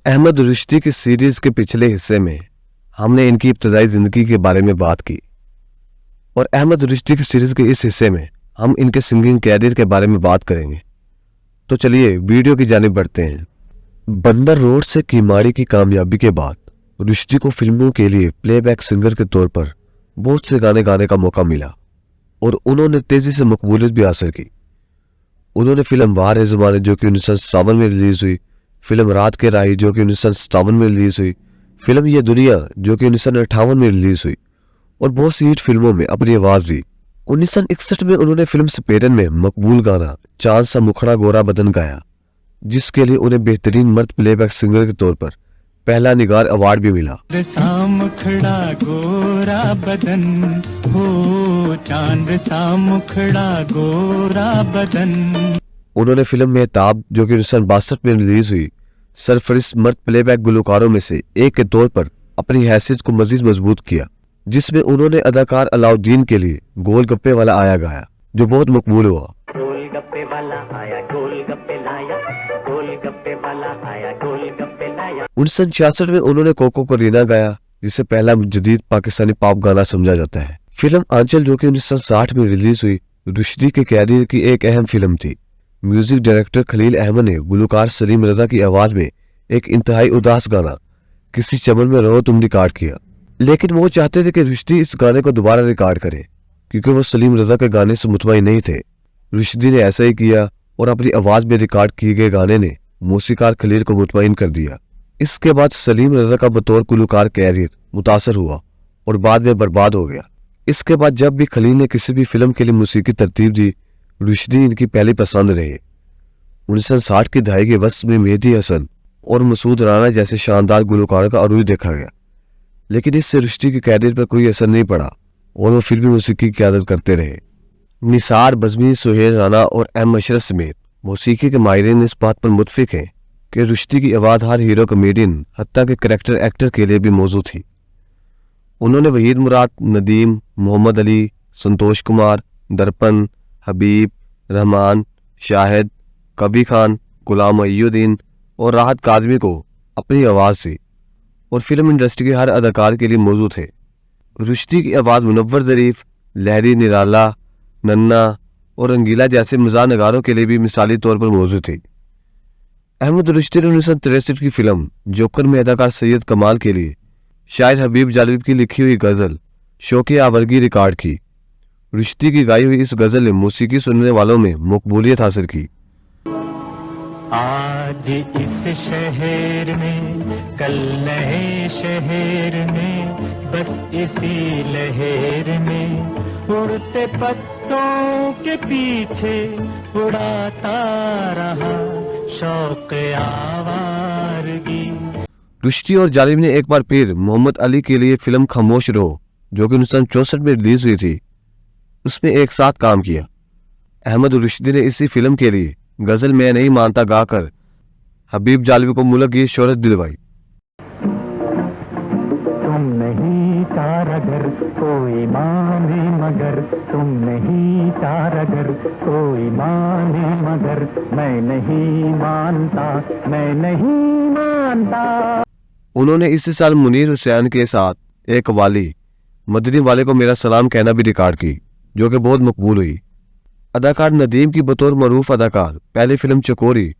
अहमद रुश्दी की सीरीज के पिछले हिस्से में हमने इनकी इब्तदाई जिंदगी के बारे में बात की और अहमद रुश्दी की सीरीज के इस हिस्से में हम इनके सिंगिंग कैरियर के बारे में बात करेंगे। तो चलिए वीडियो की जानिब बढ़ते हैं। बंदर रोड से कीमाड़ी की कामयाबी के बाद रुश्दी को फिल्मों के लिए प्लेबैक सिंगर के तौर पर बहुत से गाने गाने का मौका मिला और उन्होंने तेजी से मकबूलियत भी हासिल की। उन्होंने फिल्म वार ज़माने जो कि 1957 में रिलीज हुई, फिल्म रात के राही जो कि 1957 में रिलीज हुई, फिल्म ये दुनिया जो कि 1958 में रिलीज हुई और बहुत सी हिट फिल्मों में अपनी आवाज दी। 1961 में उन्होंने फिल्म सपेरन में मकबूल गाना चांद सा मुखड़ा गोरा बदन गाया, जिसके लिए उन्हें बेहतरीन मर्द प्लेबैक सिंगर के तौर पर पहला निगार अवार्ड भी मिला। सा मुखड़ा गोरा बदन हो, चांद सा मुखड़ा गोरा बदन। उन्होंने फिल्म मेहताब जो कि 1962 में रिलीज हुई सरफरिस्त मर्द प्लेबैक गुलकारों में से एक के तौर पर अपनी हैसियत को मजीद मजबूत किया, जिसमें उन्होंने अदाकार अलाउद्दीन के लिए गोलगप्पे वाला आया गाया जो बहुत मकबूल हुआ। गोलगप्पे वाला आया गोलगप्पे लाया, गोलगप्पे वाला आया गोलगप्पे लाया। 1966 में उन्होंने कोको करीना गाया, जिसे पहला जदीद पाकिस्तानी पॉप गाना समझा जाता है। फिल्म आंचल जो कि 1960 में रिलीज हुई रुश्दी के कैरियर की एक अहम फिल्म थी। म्यूजिक डायरेक्टर खलील अहमद ने गुलकार सलीम रजा की आवाज में एक इंतहाई उदास गाना किसी चमन में रहो तुम रिकॉर्ड किया, लेकिन वो चाहते थे कि रुश्दी इस गाने को दोबारा रिकॉर्ड करे क्योंकि वो सलीम रजा के गाने से मुतमईन नहीं थे। रुश्दी ने ऐसा ही किया और अपनी आवाज में रिकॉर्ड किए गए गाने ने मौसीकार खलील को मुतमईन कर दिया। इसके बाद सलीम रजा का बतौर गुलकार कैरियर मुतासर हुआ और बाद में बर्बाद हो गया। इसके बाद जब भी खलील ने किसी भी फिल्म के लिए मौसीकी तरतीब दी, रुश्दी इनकी पहली पसंद रहे। 1960 की दहाई के वस्त में मेहदी हसन और मसूद राना जैसे शानदार गुलकारों का अरूज देखा गया, लेकिन इससे रुश्दी के कैरियर पर कोई असर नहीं पड़ा और वो फिल्मी मौसीकी की क़यादत करते रहे। निसार बज़मी, सुहेल राना और एम अशरफ समेत मौसीकी के माहिरीन इस बात पर मुत्फिक हैं कि रुश्दी की आवाज़ हर हीरो कॉमेडियन हत्ता के करैक्टर एक्टर के लिए भी मौजूद थी। उन्होंने वहीद मुराद, नदीम, मोहम्मद अली, संतोष कुमार, दर्पण, हबीब, रहमान, शाहिद, कबीर खान, गुलाम मोइनुद्दीन और राहत काज़मी को अपनी आवाज़ दी और फिल्म इंडस्ट्री के हर अदाकार के लिए मौजूद थे। रुश्दी की आवाज़ मुनव्वर ज़रीफ, लहरी, निराला, नन्ना और रंगीला जैसे मज़ाह नगारों के लिए भी मिसाली तौर पर मौजूद थी। अहमद रुश्दी ने 1963 की फिल्म जोकर में अदाकार सैयद कमाल के लिए शायर हबीब जालिब की लिखी हुई गज़ल शौक़े आवरगी रिकॉर्ड की। रुश्दी की गाई हुई इस गज़ल ने मौसीकी सुनने वालों में मकबूलियत हासिल की। आज इस शहर में, कल नए शहर में, बस इसी लहर में उड़ते पत्तों के पीछे उड़ाता रहा शौक आवारगी। रुश्दी और जालिब ने एक बार फिर मोहम्मद अली के लिए फिल्म खामोश रहो जो कि 1964 में रिलीज हुई थी, उसमें एक साथ काम किया। अहमद रुश्दी ने इसी फिल्म के लिए गजल मैं नहीं मानता गाकर हबीब जालिब को मुल्क की शोहरत दिलवाई। तुम नहीं चार अगर कोई माने मगर, तुम नहीं चार अगर कोई माने मगर, मैं नहीं मानता, मैं नहीं मानता। उन्होंने इसी साल मुनीर हुसैन के साथ एक वाली मदनी वाले को मेरा सलाम कहना भी रिकॉर्ड की, जो कि बहुत मकबूल हुई। अदाकार नदीम की बतौर मरूफ अदाकार पहली फिल्म चकोरी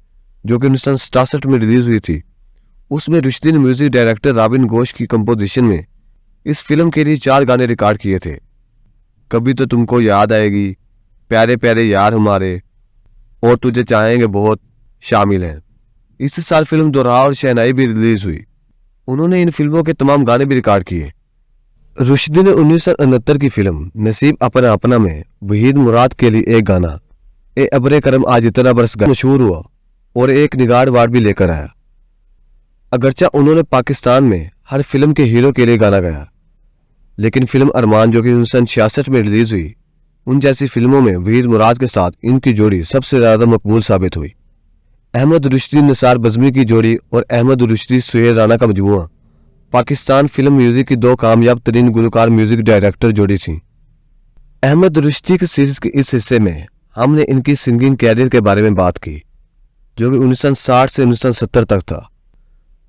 जो कि 1967 में रिलीज हुई थी, उसमें रुश्दी ने म्यूजिक डायरेक्टर रॉबिन घोष की कंपोजिशन में इस फिल्म के लिए 4 गाने रिकॉर्ड किए थे। कभी तो तुमको याद आएगी, प्यारे प्यारे यार हमारे और तुझे चाहेंगे बहुत शामिल हैं। इसी साल फिल्म दोहरा और शहनाई भी रिलीज हुई। उन्होंने इन फिल्मों के तमाम गाने भी रिकॉर्ड किए। रुश्दी ने 1969 की फिल्म नसीब अपना अपना में वहीद मुराद के लिए एक गाना ए अबरे करम आज इतना बरस मशहूर हुआ और एक निगार अवार्ड भी लेकर आया। अगरचा उन्होंने पाकिस्तान में हर फिल्म के हीरो के लिए गाना गाया, लेकिन फिल्म अरमान जो कि 1966 में रिलीज हुई, उन जैसी फिल्मों में वहीद मुराद के साथ इनकी जोड़ी सबसे ज्यादा मकबूल साबित हुई। अहमद रुश्दी निसार बज़मी की जोड़ी और अहमद रुश्दी सुहेल राना का मजमुआ पाकिस्तान फिल्म म्यूजिक की 2 कामयाब तरीन गुलकार म्यूजिक डायरेक्टर जोड़ी थी। अहमद रुश्दी की सीरीज के इस हिस्से में हमने इनकी सिंगिंग कैरियर के बारे में बात की, जो कि 1960 से 1970 तक था।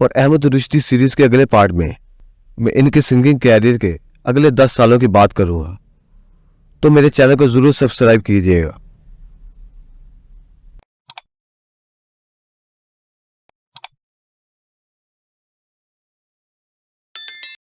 और अहमद रुश्दी सीरीज के अगले पार्ट में मैं इनके सिंगिंग कैरियर के अगले 10 सालों की बात करूंगा। तो मेरे चैनल को जरूर सब्सक्राइब कीजिएगा।